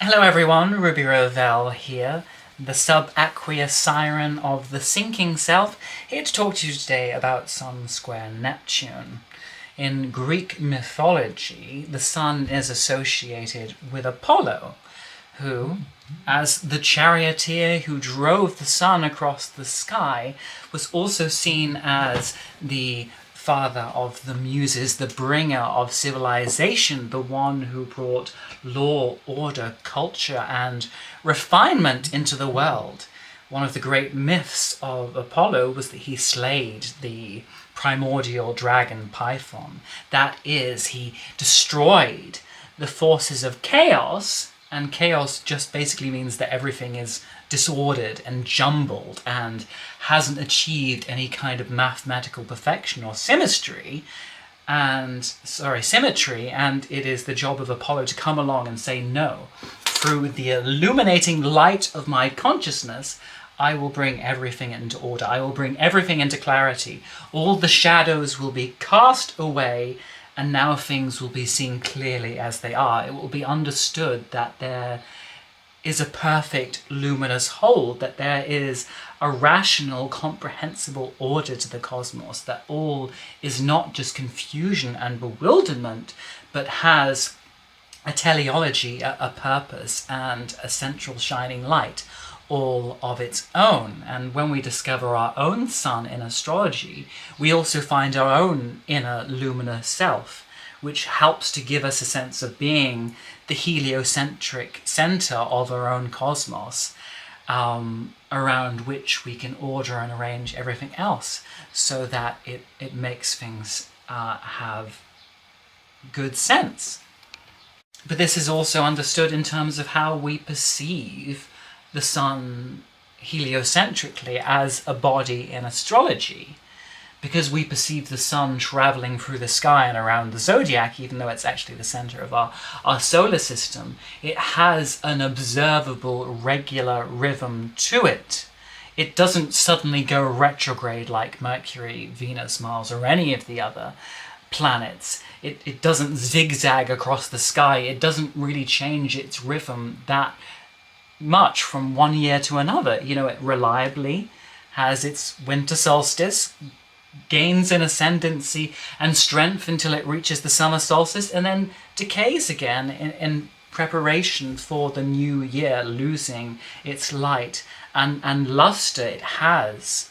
Hello everyone, Ruby Rovell here, the subaqueous siren of the sinking self, here to talk to you today about Sun Square Neptune. In Greek mythology, the sun is associated with Apollo, who, as the charioteer who drove the sun across the sky, was also seen as the father of the muses, the bringer of civilization, the one who brought law, order, culture, and refinement into the world. One of the great myths of Apollo was that he slayed the primordial dragon Python. That is, he destroyed the forces of chaos, and chaos just basically means that everything is disordered and jumbled and hasn't achieved any kind of mathematical perfection or symmetry, and it is the job of Apollo to come along and say, no, through the illuminating light of my consciousness, I will bring everything into order. I will bring everything into clarity. All the shadows will be cast away, and now things will be seen clearly as they are. It will be understood that there is a perfect luminous whole, that there is a rational, comprehensible order to the cosmos, that all is not just confusion and bewilderment, but has a teleology, a purpose, and a central shining light, all of its own. And when we discover our own sun in astrology, we also find our own inner luminous self, which helps to give us a sense of being the heliocentric center of our own cosmos, around which we can order and arrange everything else so that it makes things have good sense. But this is also understood in terms of how we perceive the sun heliocentrically as a body in astrology. Because we perceive the sun traveling through the sky and around the zodiac, even though it's actually the center of our solar system, it has an observable, regular rhythm to it. It doesn't suddenly go retrograde like Mercury, Venus, Mars, or any of the other planets. It doesn't zigzag across the sky. It doesn't really change its rhythm that much from one year to another. You know, it reliably has its winter solstice, gains in ascendancy and strength until it reaches the summer solstice, and then decays again in preparation for the new year, losing its light and luster. It has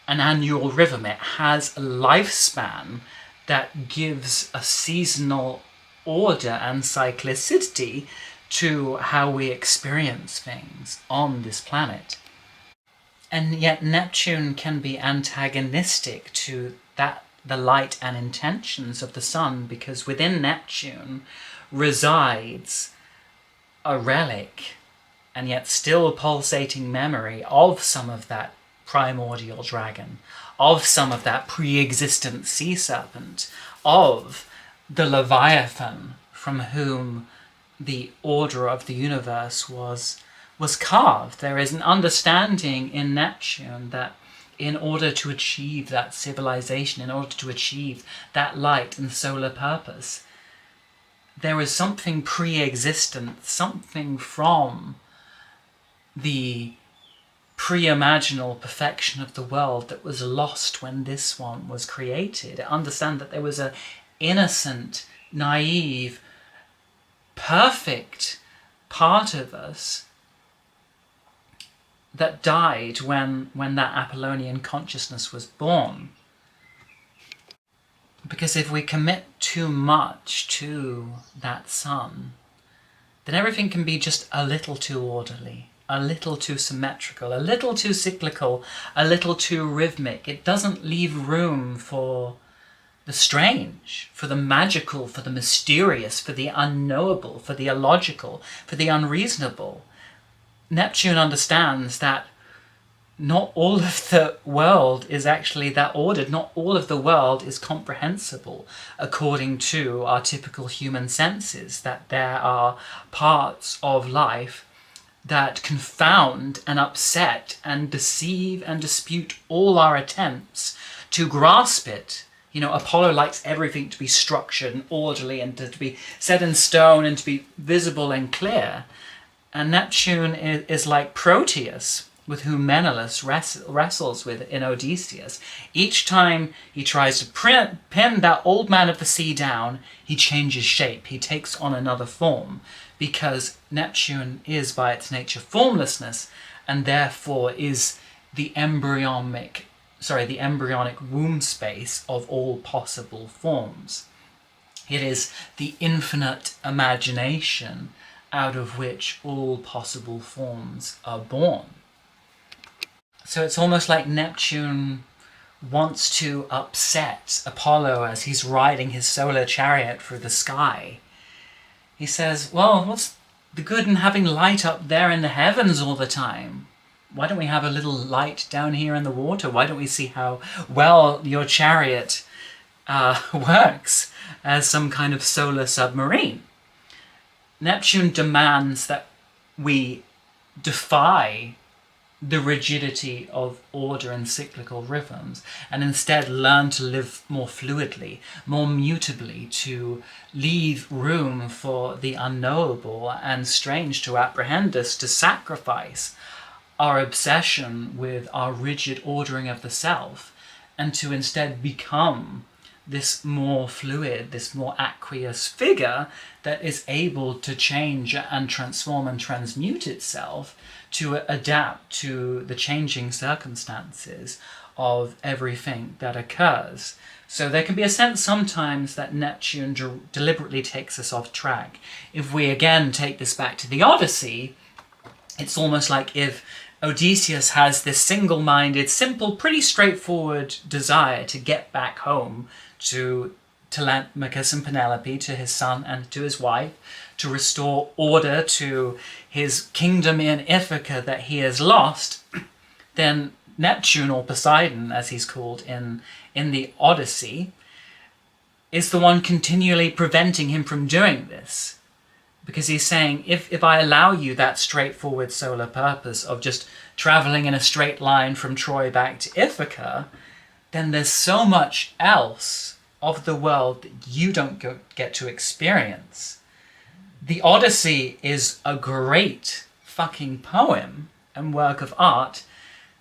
an annual rhythm. It has a lifespan that gives a seasonal order and cyclicity to how we experience things on this planet. And yet Neptune can be antagonistic to the light and intentions of the sun, because within Neptune resides a relic and yet still pulsating memory of some of that primordial dragon, of some of that pre-existent sea serpent, of the Leviathan from whom the order of the universe was carved. There is an understanding in Neptune that in order to achieve that civilization, in order to achieve that light and solar purpose, there is something pre-existent, something from the pre-imaginal perfection of the world that was lost when this one was created. Understand that there was an innocent, naive, perfect part of us that died when that Apollonian consciousness was born. Because if we commit too much to that sun, then everything can be just a little too orderly, a little too symmetrical, a little too cyclical, a little too rhythmic. It doesn't leave room for the strange, for the magical, for the mysterious, for the unknowable, for the illogical, for the unreasonable. Neptune understands that not all of the world is actually that ordered. Not all of the world is comprehensible according to our typical human senses, that there are parts of life that confound and upset and deceive and dispute all our attempts to grasp it. Apollo likes everything to be structured and orderly and to be set in stone and to be visible and clear. And Neptune is like Proteus, with whom Menelaus wrestles with in Odysseus. Each time he tries to pin that old man of the sea down, he changes shape, he takes on another form, because Neptune is by its nature formlessness, and therefore is the embryonic womb space of all possible forms. It is the infinite imagination out of which all possible forms are born. So it's almost like Neptune wants to upset Apollo as he's riding his solar chariot through the sky. He says, well, what's the good in having light up there in the heavens all the time? Why don't we have a little light down here in the water? Why don't we see how well your chariot works as some kind of solar submarine? Neptune demands that we defy the rigidity of order and cyclical rhythms, and instead learn to live more fluidly, more mutably, to leave room for the unknowable and strange to apprehend us, to sacrifice our obsession with our rigid ordering of the self, and to instead become this more fluid, this more aqueous figure that is able to change and transform and transmute itself to adapt to the changing circumstances of everything that occurs. So there can be a sense sometimes that Neptune deliberately takes us off track. If we again take this back to the Odyssey, it's almost like if Odysseus has this single-minded, simple, pretty straightforward desire to get back home to Telemachus and Penelope, to his son and to his wife, to restore order to his kingdom in Ithaca that he has lost, then Neptune, or Poseidon as he's called in the Odyssey, is the one continually preventing him from doing this. Because he's saying, if I allow you that straightforward solar purpose of just travelling in a straight line from Troy back to Ithaca, then there's so much else of the world that you don't get to experience. The Odyssey is a great fucking poem and work of art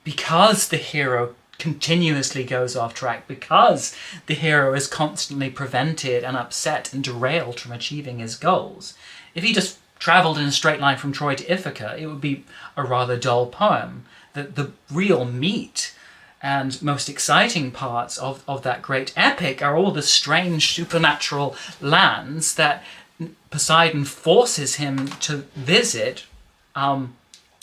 because the hero continuously goes off track, because the hero is constantly prevented and upset and derailed from achieving his goals. If he just travelled in a straight line from Troy to Ithaca, it would be a rather dull poem. The real meat and most exciting parts of that great epic are all the strange supernatural lands that Poseidon forces him to visit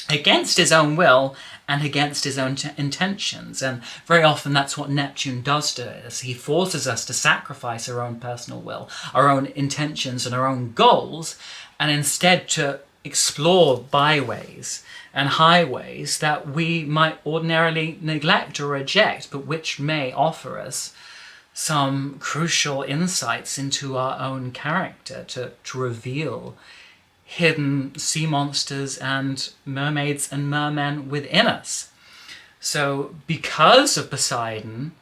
against his own will and against his own intentions. And very often that's what Neptune does to us. He forces us to sacrifice our own personal will, our own intentions and our own goals, and instead to explore byways and highways that we might ordinarily neglect or reject, but which may offer us some crucial insights into our own character, to reveal hidden sea monsters and mermaids and mermen within us. So because of Poseidon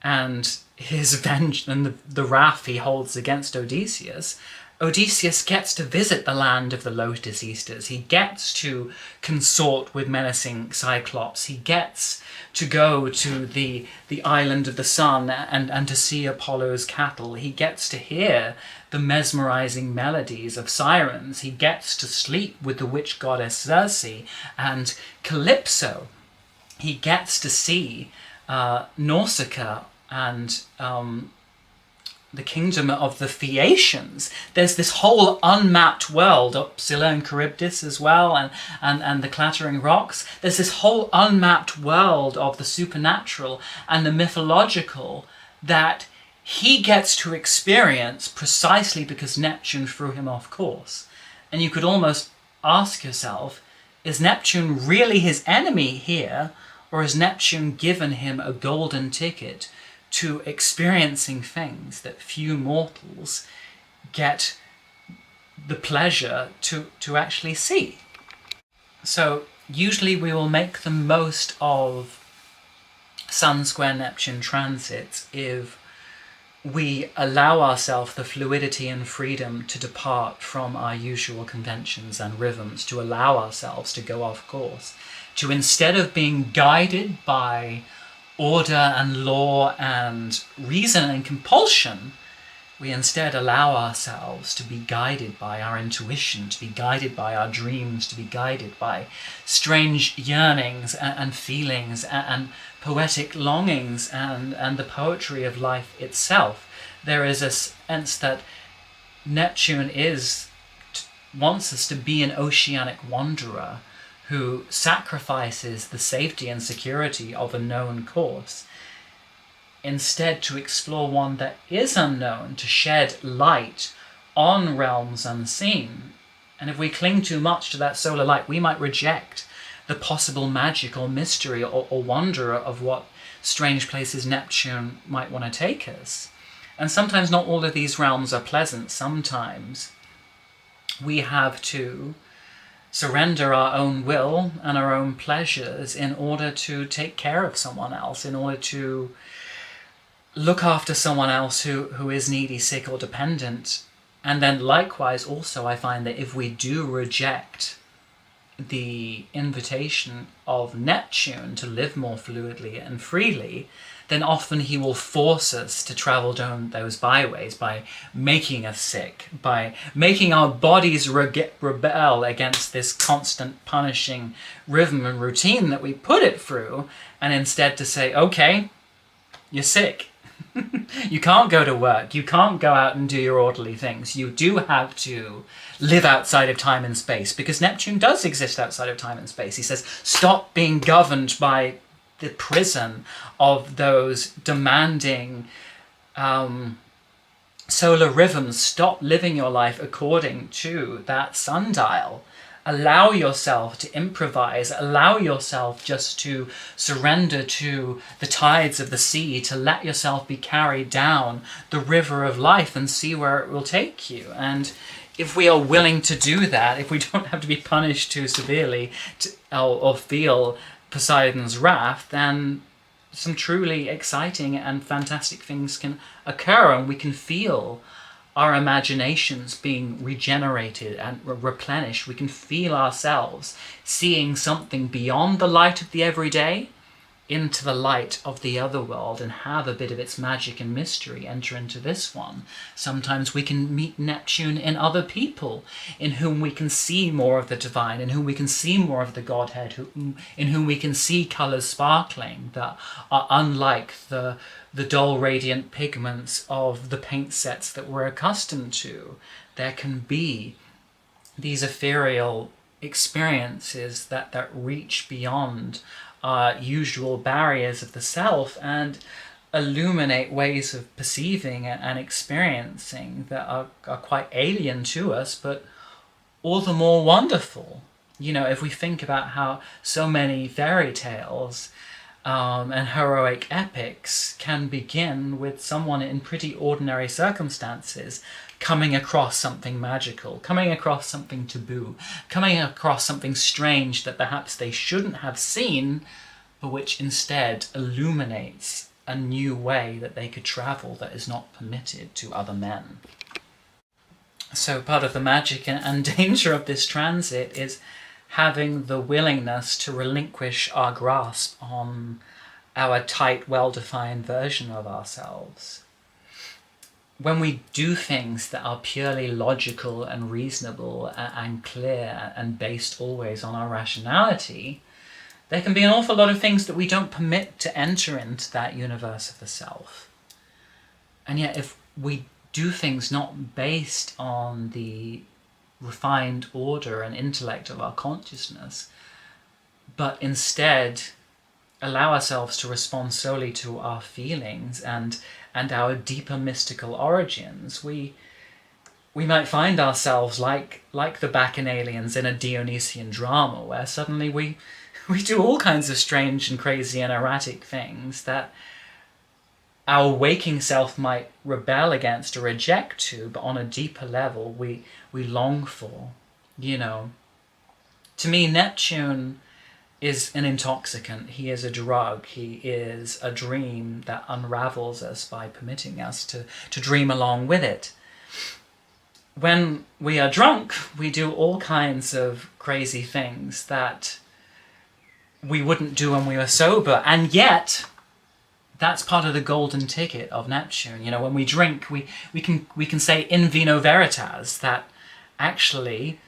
and his vengeance and the wrath he holds against Odysseus, Odysseus gets to visit the land of the Lotus Eaters. He gets to consort with menacing Cyclops. He gets to go to the island of the sun and to see Apollo's cattle. He gets to hear the mesmerizing melodies of sirens. He gets to sleep with the witch goddess Circe and Calypso. He gets to see Nausicaa and the kingdom of the Phaeacians. There's this whole unmapped world, Scylla and Charybdis as well, and the clattering rocks. There's this whole unmapped world of the supernatural and the mythological that he gets to experience precisely because Neptune threw him off course. And you could almost ask yourself, is Neptune really his enemy here, or has Neptune given him a golden ticket to experiencing things that few mortals get the pleasure to actually see? So usually we will make the most of Sun Square Neptune transits if we allow ourselves the fluidity and freedom to depart from our usual conventions and rhythms, to allow ourselves to go off course, to instead of being guided by order and law and reason and compulsion, we instead allow ourselves to be guided by our intuition, to be guided by our dreams, to be guided by strange yearnings and feelings and poetic longings and the poetry of life itself. There is a sense that Neptune wants us to be an oceanic wanderer who sacrifices the safety and security of a known course, instead to explore one that is unknown, to shed light on realms unseen. And if we cling too much to that solar light, we might reject the possible magic or mystery or wonder of what strange places Neptune might want to take us. And sometimes not all of these realms are pleasant. Sometimes we have to surrender our own will and our own pleasures in order to take care of someone else, in order to look after someone else who is needy, sick, or dependent. And then likewise also I find that if we do reject the invitation of Neptune to live more fluidly and freely, then often he will force us to travel down those byways by making us sick, by making our bodies rebel against this constant punishing rhythm and routine that we put it through, and instead to say, okay, you're sick. You can't go to work, you can't go out and do your orderly things. You do have to live outside of time and space, because Neptune does exist outside of time and space. He says, stop being governed by the prison of those demanding solar rhythms. Stop living your life according to that sundial. Allow yourself to improvise, allow yourself just to surrender to the tides of the sea, to let yourself be carried down the river of life and see where it will take you. And if we are willing to do that, if we don't have to be punished too severely or feel Poseidon's wrath, then some truly exciting and fantastic things can occur, and we can feel our imaginations being regenerated and replenished. We can feel ourselves seeing something beyond the light of the everyday into the light of the other world, and have a bit of its magic and mystery enter into this one. Sometimes we can meet Neptune in other people, in whom we can see more of the divine, in whom we can see more of the Godhead, in whom we can see colours sparkling that are unlike the dull radiant pigments of the paint sets that we're accustomed to. There can be these ethereal experiences that reach beyond our usual barriers of the self and illuminate ways of perceiving and experiencing that are quite alien to us, but all the more wonderful. You know, if we think about how so many fairy tales and heroic epics can begin with someone in pretty ordinary circumstances coming across something magical, coming across something taboo, coming across something strange that perhaps they shouldn't have seen, but which instead illuminates a new way that they could travel that is not permitted to other men. So part of the magic and danger of this transit is having the willingness to relinquish our grasp on our tight, well-defined version of ourselves. When we do things that are purely logical and reasonable and clear and based always on our rationality, there can be an awful lot of things that we don't permit to enter into that universe of the self. And yet if we do things not based on the refined order and intellect of our consciousness, but instead allow ourselves to respond solely to our feelings and our deeper mystical origins, we might find ourselves like the Bacchanalians in a Dionysian drama, where suddenly we do all kinds of strange and crazy and erratic things that our waking self might rebel against or reject to, but on a deeper level we long for. You know, to me, Neptune is an intoxicant. He is a drug. He is a dream that unravels us by permitting us to dream along with it. When we are drunk, we do all kinds of crazy things that we wouldn't do when we were sober, and yet that's part of the golden ticket of Neptune. You know, when we drink, we can say in vino veritas, that actually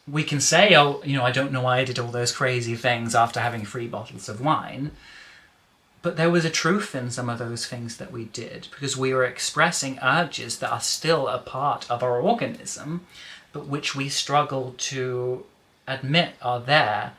we can say, oh, you know, I don't know why I did all those crazy things after having 3 bottles of wine, but there was a truth in some of those things that we did, because we were expressing urges that are still a part of our organism, but which we struggle to admit are there,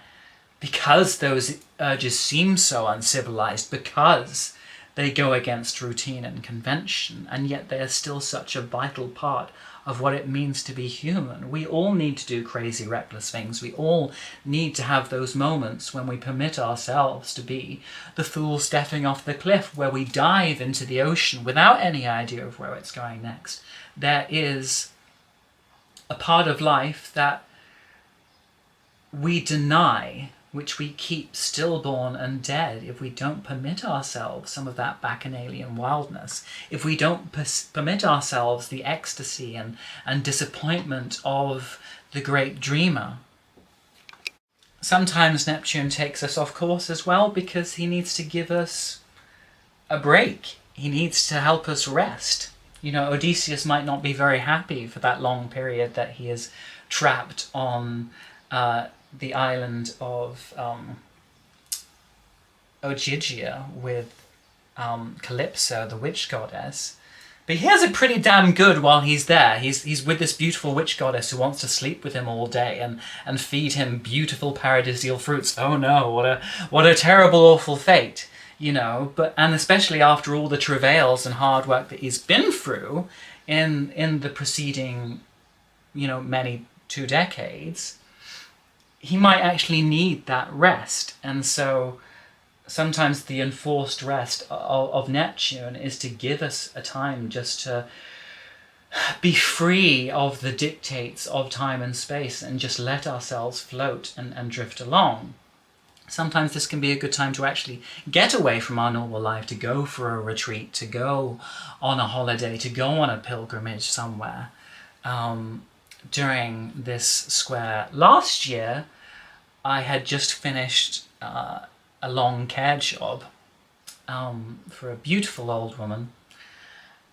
because those urges seem so uncivilized, because they go against routine and convention, and yet they are still such a vital part of what it means to be human. We all need to do crazy, reckless things. We all need to have those moments when we permit ourselves to be the fool stepping off the cliff, where we dive into the ocean without any idea of where it's going next. There is a part of life that we deny, which we keep stillborn and dead, if we don't permit ourselves some of that bacchanalian wildness, if we don't permit ourselves the ecstasy and disappointment of the great dreamer. Sometimes Neptune takes us off course as well, because he needs to give us a break. He needs to help us rest. You know, Odysseus might not be very happy for that long period that he is trapped on the island of Ogygia with Calypso, the witch goddess. But he has it pretty damn good while he's there. He's with this beautiful witch goddess who wants to sleep with him all day and feed him beautiful paradisial fruits. Oh no, what a terrible, awful fate, you know. And especially after all the travails and hard work that he's been through in the preceding, you know, many 2 decades, he might actually need that rest. And so sometimes the enforced rest of Neptune is to give us a time just to be free of the dictates of time and space and just let ourselves float and drift along. Sometimes this can be a good time to actually get away from our normal life, to go for a retreat, to go on a holiday, to go on a pilgrimage somewhere. During this square last year, I had just finished a long care job for a beautiful old woman,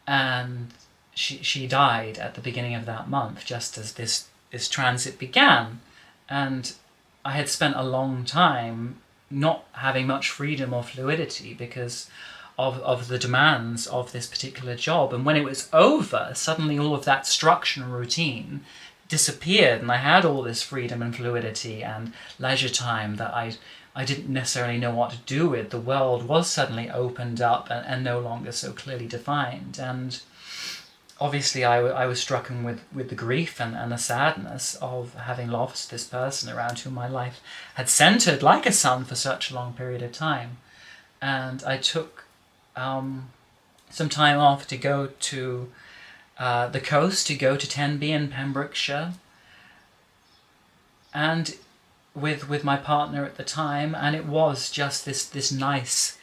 and she died at the beginning of that month, just as this transit began. And I had spent a long time not having much freedom or fluidity because of the demands of this particular job. And when it was over, suddenly all of that structure and routine disappeared, and I had all this freedom and fluidity and leisure time that I didn't necessarily know what to do with. The world was suddenly opened up and no longer so clearly defined. And obviously I was stricken with the grief and the sadness of having lost this person around whom my life had centered like a sun for such a long period of time. And I took some time off to go to the coast, to go to Tenby in Pembrokeshire, and with my partner at the time, and it was just this nice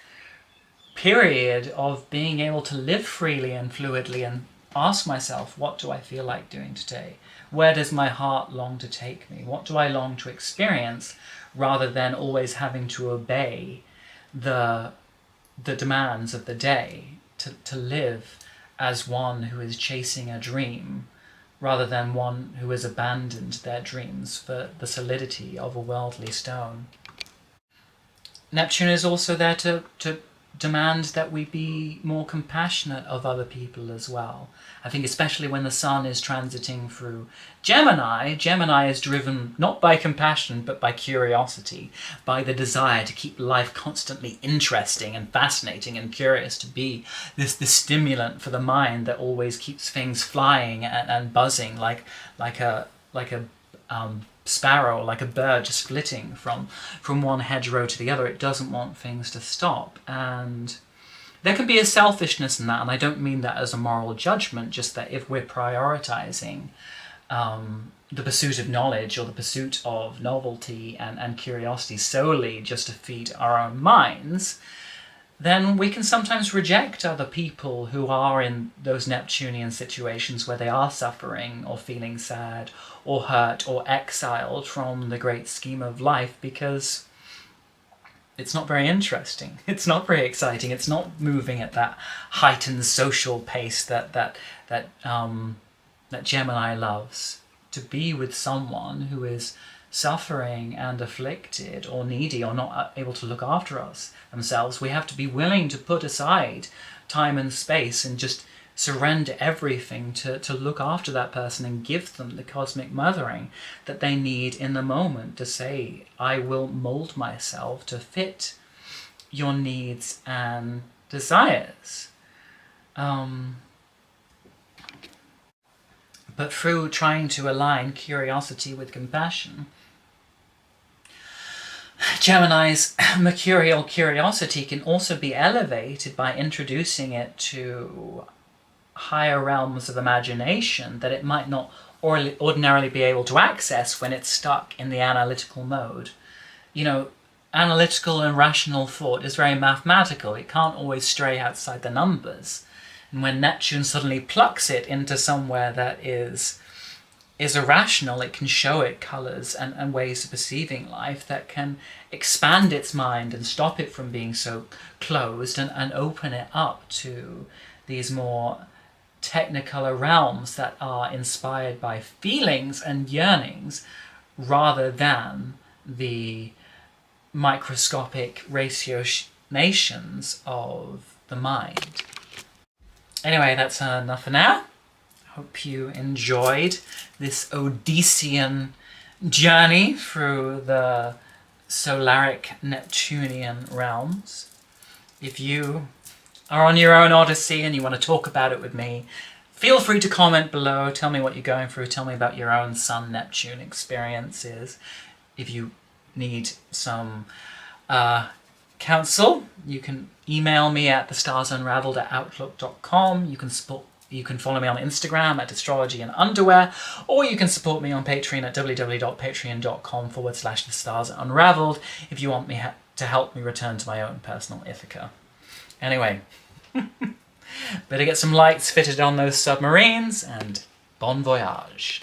period of being able to live freely and fluidly and ask myself, what do I feel like doing today? Where does my heart long to take me? What do I long to experience, rather than always having to obey the demands of the day, to live as one who is chasing a dream, rather than one who has abandoned their dreams for the solidity of a worldly stone. Neptune is also there to demand that we be more compassionate of other people as well. I think especially when the sun is transiting through Gemini, Gemini is driven not by compassion but by curiosity, by the desire to keep life constantly interesting and fascinating and curious, to be this stimulant for the mind that always keeps things flying and buzzing like a sparrow, like a bird just flitting from one hedgerow to the other. It doesn't want things to stop. And there can be a selfishness in that, and I don't mean that as a moral judgment, just that if we're prioritizing the pursuit of knowledge or the pursuit of novelty and curiosity solely just to feed our own minds, then we can sometimes reject other people who are in those Neptunian situations where they are suffering or feeling sad or hurt or exiled from the great scheme of life, because it's not very interesting. It's not very exciting. It's not moving at that heightened social pace that Gemini loves. To be with someone who is suffering and afflicted or needy or not able to look after themselves, we have to be willing to put aside time and space and just surrender everything to look after that person and give them the cosmic mothering that they need in the moment, to say, I will mold myself to fit your needs and desires. But through trying to align curiosity with compassion, Gemini's mercurial curiosity can also be elevated by introducing it to higher realms of imagination that it might not ordinarily be able to access when it's stuck in the analytical mode. You know, analytical and rational thought is very mathematical. It can't always stray outside the numbers. And when Neptune suddenly plucks it into somewhere that is irrational, it can show it colours and ways of perceiving life that can expand its mind and stop it from being so closed, and open it up to these more technicolor realms that are inspired by feelings and yearnings rather than the microscopic ratiocinations of the mind. Anyway, that's enough for now. Hope you enjoyed this Odyssean journey through the solaric Neptunian realms. If you are on your own Odyssey and you want to talk about it with me, feel free to comment below. Tell me what you're going through. Tell me about your own Sun-Neptune experiences. If you need some counsel, you can email me at thestarsunraveled@outlook.com. You can follow me on Instagram at astrology and underwear, or you can support me on Patreon at www.patreon.com/thestarsunraveled if you want me to help me return to my own personal Ithaca. Anyway, better get some lights fitted on those submarines, and bon voyage.